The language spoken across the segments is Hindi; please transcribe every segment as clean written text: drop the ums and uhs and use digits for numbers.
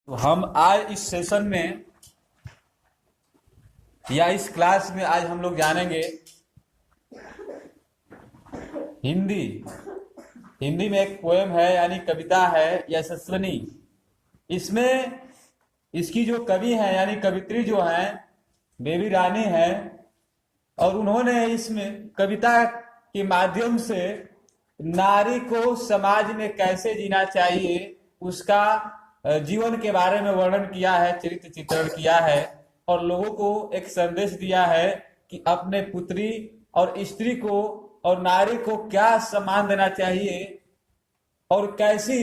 तो हम आज इस सेशन में या इस क्लास में आज हम लोग जानेंगे हिंदी। हिंदी में एक पोएम है यानी कविता है यशस्विनी। इसमें इसकी जो कवि हैं यानी कवित्री जो हैं बेबी रानी है, और उन्होंने इसमें कविता के माध्यम से नारी को समाज में कैसे जीना चाहिए उसका जीवन के बारे में वर्णन किया है, चरित्र चित्रण किया है और लोगों को एक संदेश दिया है कि अपने पुत्री और स्त्री को और नारी को क्या सम्मान देना चाहिए और कैसी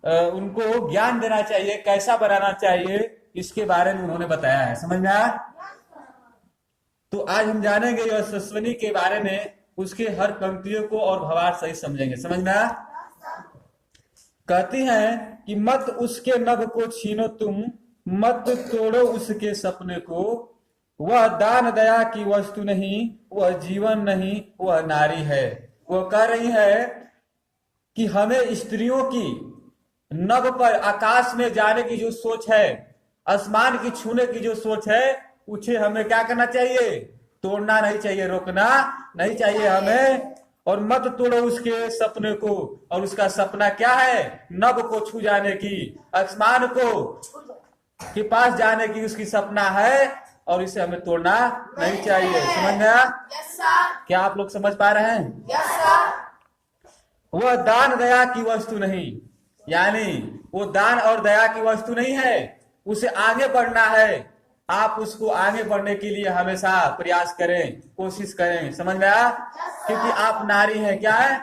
उनको ज्ञान देना चाहिए, कैसा बनाना चाहिए, इसके बारे में उन्होंने बताया है। समझ में आया? तो आज हम जानेंगे यशस्विनी के बारे में, उसके हर पंक्तियों को और भावार्थ सही समझेंगे। समझ में आया? कहती हैं कि मत उसके नभ को छीनो तुम, मत तोड़ो उसके सपने को, वह दान दया की वस्तु नहीं, वह जीवन नहीं, वह नारी है। वो कह रही है कि हमें स्त्रियों की नभ पर आकाश में जाने की जो सोच है, आसमान की छूने की जो सोच है, उसे हमें क्या करना चाहिए? तोड़ना नहीं चाहिए, रोकना नहीं चाहिए हमें। और मत तोड़ो उसके सपने को, और उसका सपना क्या है? नभ को छू जाने की, आसमान को के पास जाने की उसकी सपना है, और इसे हमें तोड़ना नहीं चाहिए। समझ में आया? क्या आप लोग समझ पा रहे हैं? वह दान दया की वस्तु नहीं, यानी वो दान और दया की वस्तु नहीं है, उसे आगे बढ़ना है। आप उसको आगे बढ़ने के लिए हमेशा प्रयास करें, कोशिश करें। समझ में आया? क्योंकि आप नारी हैं। क्या है?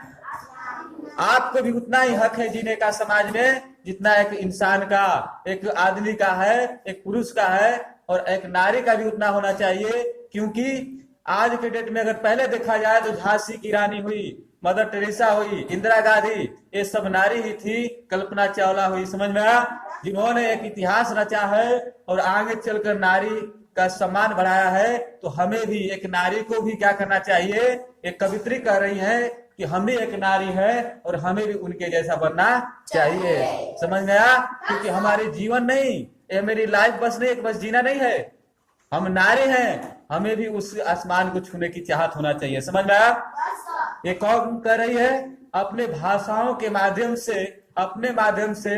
आपको भी उतना ही हक है जीने का समाज में जितना एक इंसान का, एक आदमी का है, एक पुरुष का है, और एक नारी का भी उतना होना चाहिए। क्योंकि आज के डेट में अगर पहले देखा जाए तो झांसी की रानी हुई, मदर टेरेसा हुई, इंदिरा गांधी, ये सब नारी ही थी। कल्पना चावला हुई। समझ में आया? जिन्होंने एक इतिहास रचा है और आगे चलकर नारी का सम्मान बढ़ाया है। तो हमें भी एक नारी को भी क्या करना चाहिए? एक कवित्री कह रही है कि हम भी एक नारी है और हमें भी उनके जैसा बनना चाहिए। समझ में आया? क्योंकि हमारे जीवन नहीं, ये मेरी लाइफ बस नहीं, एक बस जीना नहीं है। हम नारी हैं, हमें भी उस आसमान को छूने की चाहत होना चाहिए। समझ में आया? ये कौन कर रही है? अपने भाषाओं के माध्यम से, अपने माध्यम से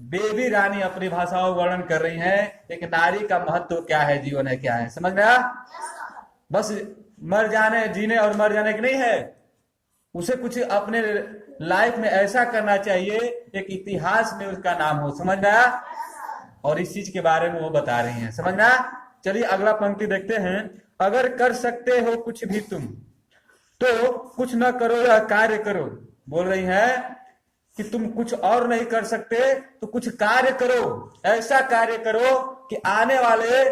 बेबी रानी अपनी भाषाओं वर्णन कर रही है एक नारी का महत्व क्या है, जीवन है क्या है। समझ में आया? बस मर जाने, जीने और मर जाने की नहीं है, उसे कुछ अपने लाइफ में ऐसा करना चाहिए एक इतिहास में उसका नाम हो। समझ में आया? और इस चीज के बारे में वो बता रही हैं। समझ में आया? चलिए अगला पंक्ति देखते हैं। अगर कर सकते हो कुछ भी तुम तो कुछ न करो या कार्य करो। बोल रही है कि तुम कुछ और नहीं कर सकते तो कुछ कार्य करो, ऐसा कार्य करो कि आने वाले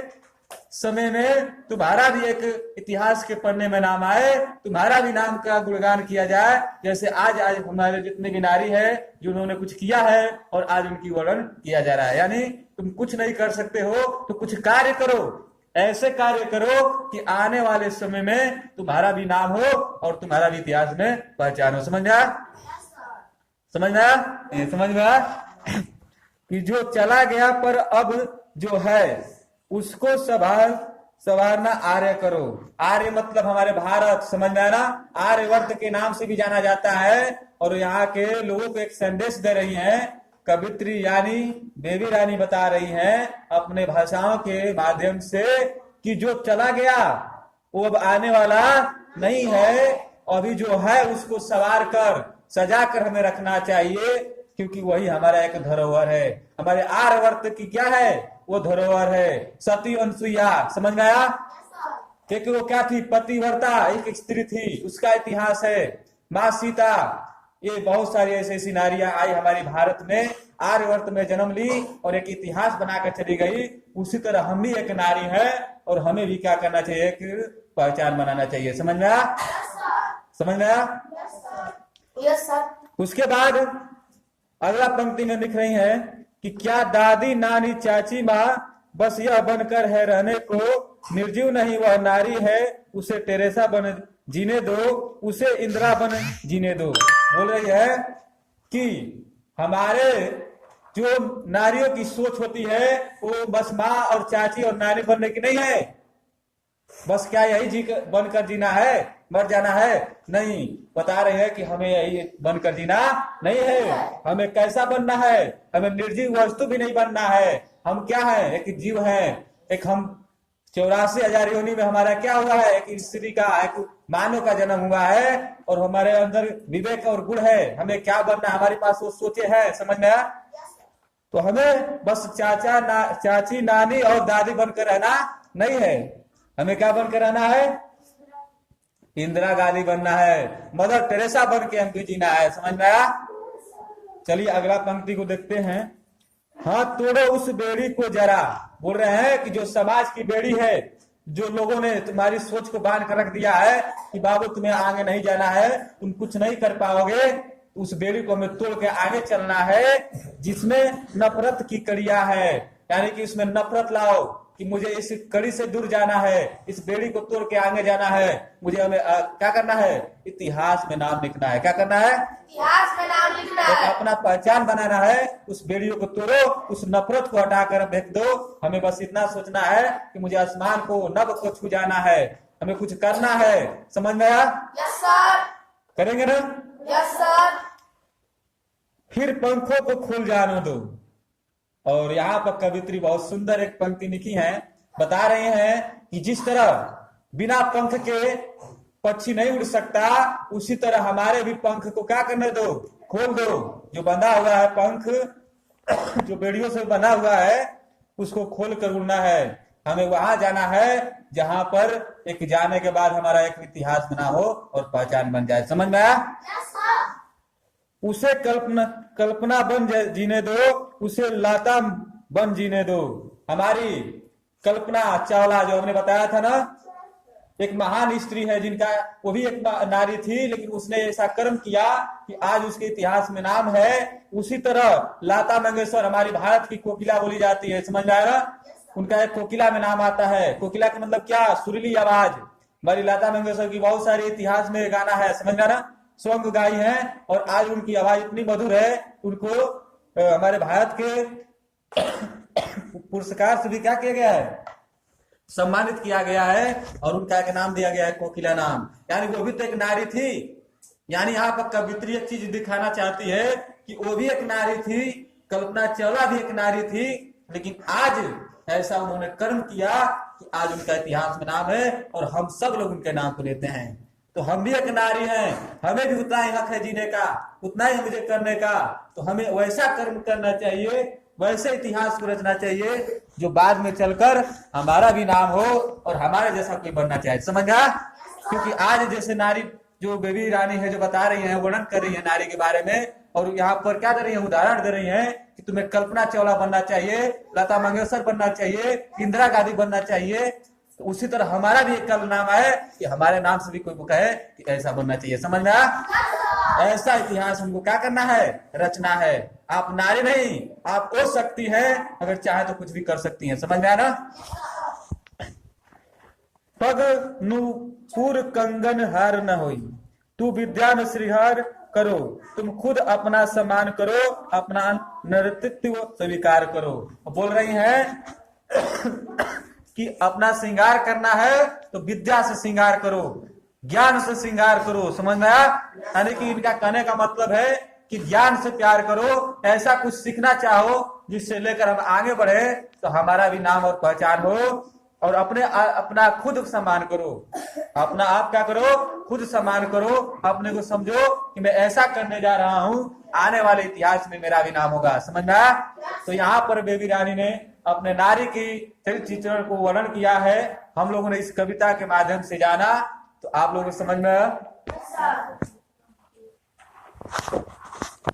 समय में तुम्हारा भी एक इतिहास के पन्ने में नाम आए, तुम्हारा भी नाम का गुणगान किया जाए। जैसे आज हमारे जितने भी नारी है जिन्होंने कुछ किया है और आज उनकी वर्णन किया जा रहा है। यानी तुम कुछ नहीं कर सकते हो तो कुछ कार्य करो, ऐसे कार्य करो कि आने वाले समय में तुम्हारा भी नाम हो और तुम्हारा भी इतिहास में पहचान हो। समझ आया? समझ में आया? समझ में आया कि जो चला गया पर अब जो है उसको संभालना आर्य करो। आर्य मतलब हमारे भारत। समझ में आया ना? आर्यवर्त के नाम से भी जाना जाता है। और यहाँ के लोगों को एक संदेश दे रही हैं कवित्री यानी बेबी रानी, बता रही हैं अपने भाषाओं के माध्यम से कि जो चला गया वो अब आने वाला नहीं है, अभी जो है उसको संवार कर, सजा कर हमें रखना चाहिए, क्योंकि वही हमारा एक धरोहर है। हमारे आर्यवर्त की क्या है? वो धरोहर है। सती अनुसुईया। समझ में आया? क्योंकि वो क्या थी? पतिव्रता, एक स्त्री थी, उसका इतिहास है। माँ सीता, ये बहुत सारी ऐसी नारियां आई हमारी भारत में, आर्यवर्त में जन्म ली और एक इतिहास बनाकर चली गई। उसी तरह हम भी एक नारी है और हमें भी क्या करना चाहिए? एक पहचान बनाना चाहिए। समझ में आया? समझ में आया? उसके बाद अगला पंक्ति में लिख रही हैं कि क्या दादी नानी चाची माँ बस यह बनकर है रहने को, निर्जीव नहीं वह नारी है, उसे टेरेसा बन जीने दो, उसे इंदिरा बन जीने दो। बोल रही है कि हमारे जो नारियों की सोच होती है वो बस माँ और चाची और नानी बनने की नहीं है। बस क्या यही बनकर जीना है, मर जाना है? नहीं, बता रहे हैं कि हमें यही बनकर जीना नहीं है। हमें कैसा बनना है? हमें निर्जीव वस्तु भी नहीं बनना है। हम क्या है? एक जीव है। एक हम 84,000 योनि में हमारा क्या हुआ है? एक स्त्री का, एक मानव का जन्म हुआ है और हमारे अंदर विवेक और गुण है। हमें क्या बनना, हमारे पास वो सोचे है। समझ में आया? तो हमें बस चाची, नानी और दादी बनकर रहना नहीं है। हमें क्या बनकर रहना है? इंदिरा गांधी बनना है, मदर टेरेसा बन के हमको जीना है। समझ में आया? चलिए अगला पंक्ति को देखते हैं। हाथ तोड़ो उस बेड़ी को जरा। बोल रहे हैं कि जो समाज की बेड़ी है, जो लोगों ने तुम्हारी सोच को बांध कर रख दिया है कि बाबू तुम्हें आगे नहीं जाना है, तुम कुछ नहीं कर पाओगे, उस बेड़ी को हमें तोड़ के आगे चलना है, जिसमें नफरत की कड़ियां है। यानी कि इसमें नफरत लाओ कि मुझे इस कड़ी से दूर जाना है, इस बेड़ी को तोड़ के आगे जाना है। मुझे हमें क्या करना है? इतिहास में नाम लिखना है। क्या करना है? इतिहास में नाम लिखना है। अपना पहचान बनाना है। उस बेड़ियों को तोड़ो, उस नफरत को हटाकर फेंक दो। हमें बस इतना सोचना है कि मुझे आसमान को, नभ को छू जाना है, हमें कुछ करना है। समझ में आया? Yes sir. करेंगे ना? Yes sir. फिर पंखों को खुल जाने दो। और यहाँ पर कवित्री बहुत सुंदर एक पंक्ति लिखी है। बता रहे हैं कि जिस तरह बिना पंख के पक्षी नहीं उड़ सकता, उसी तरह हमारे भी पंख को क्या करने दो? खोल दो। जो बंधा हुआ है पंख, जो बेड़ियों से बना हुआ है, उसको खोल कर उड़ना है। हमें वहां जाना है जहां पर एक जाने के बाद हमारा एक इतिहास बना हो और पहचान बन जाए। समझ में आया? Yes sir. उसे कल्पना बन जीने दो, उसे लता बन जीने दो। हमारी कल्पना चावला जो हमने बताया था ना, एक महान स्त्री है जिनका, वो भी एक नारी थी, लेकिन उसने ऐसा कर्म किया कि आज उसके इतिहास में नाम है। उसी तरह लता मंगेशकर हमारी भारत की कोकिला बोली जाती है। समझ में आया? उनका एक कोकिला में नाम आता है। कोकिला का मतलब क्या? सुरीली आवाज। हमारी लता मंगेशकर की बहुत सारे इतिहास में गाना है। समझ में आया? सॉन्ग गाई है और आज उनकी आवाज इतनी मधुर है, उनको हमारे भारत के पुरस्कार से भी क्या किया गया है? सम्मानित किया गया है। और उनका एक नाम दिया गया है, कोकिला नाम। यानी वो भी तो एक नारी थी। यानी यहाँ पर कवित्री एक चीज दिखाना चाहती है कि वो भी एक नारी थी, कल्पना चावला भी एक नारी थी, लेकिन आज ऐसा उन्होंने कर्म किया कि आज उनका इतिहास में नाम है और हम सब लोग उनके नाम को लेते हैं। तो हम भी एक नारी हैं, हमें भी उतना ही हक है जीने का, उतना ही मुझे करने का। तो हमें वैसा कर्म करना चाहिए, वैसे इतिहास को रचना चाहिए जो बाद में चलकर हमारा भी नाम हो और हमारे जैसा कोई बनना चाहिए। समझ आ? क्योंकि आज जैसे नारी जो बेबी रानी है, जो बता रही है, वर्णन कर रही है नारी के बारे में, और यहाँ पर क्या दे रही है? उदाहरण दे रही है कि तुम्हें कल्पना चावला बनना चाहिए, लता मंगेशकर बनना चाहिए, इंदिरा गांधी बनना चाहिए। तो उसी तरह हमारा भी एक कल नाम है कि हमारे नाम से भी कोई को कहे कि ऐसा बनना चाहिए। समझ में आया? ऐसा इतिहास हमको क्या करना है? रचना है। आप नारी नहीं, आप हो सकती है, अगर चाहे तो कुछ भी कर सकती हैं। समझ में आया ना? पग नूपुर कंगन हार न होई, तू विद्यान श्रीहार करो, तुम खुद अपना सम्मान करो, अपना नर्तृत्व स्वीकार करो। बोल रही हैं कि अपना श्रृंगार करना है तो विद्या से श्रृंगार करो, ज्ञान से श्रृंगार करो। समझ में आया? यानी कि इनका कहने का मतलब है कि ज्ञान से प्यार करो, ऐसा कुछ सीखना चाहो जिससे लेकर हम आगे बढ़े तो हमारा भी नाम और पहचान हो। और अपना खुद सम्मान करो, अपना आप क्या करो? खुद सम्मान करो, अपने को समझो कि मैं ऐसा करने जा रहा हूँ, आने वाले इतिहास में मेरा भी नाम होगा। समझ में आया? तो यहाँ पर बेबी रानी ने अपने नारी की चरित्र चित्रण को वर्णन किया है। हम लोगों ने इस कविता के माध्यम से जाना। तो आप लोगों को समझ में आया?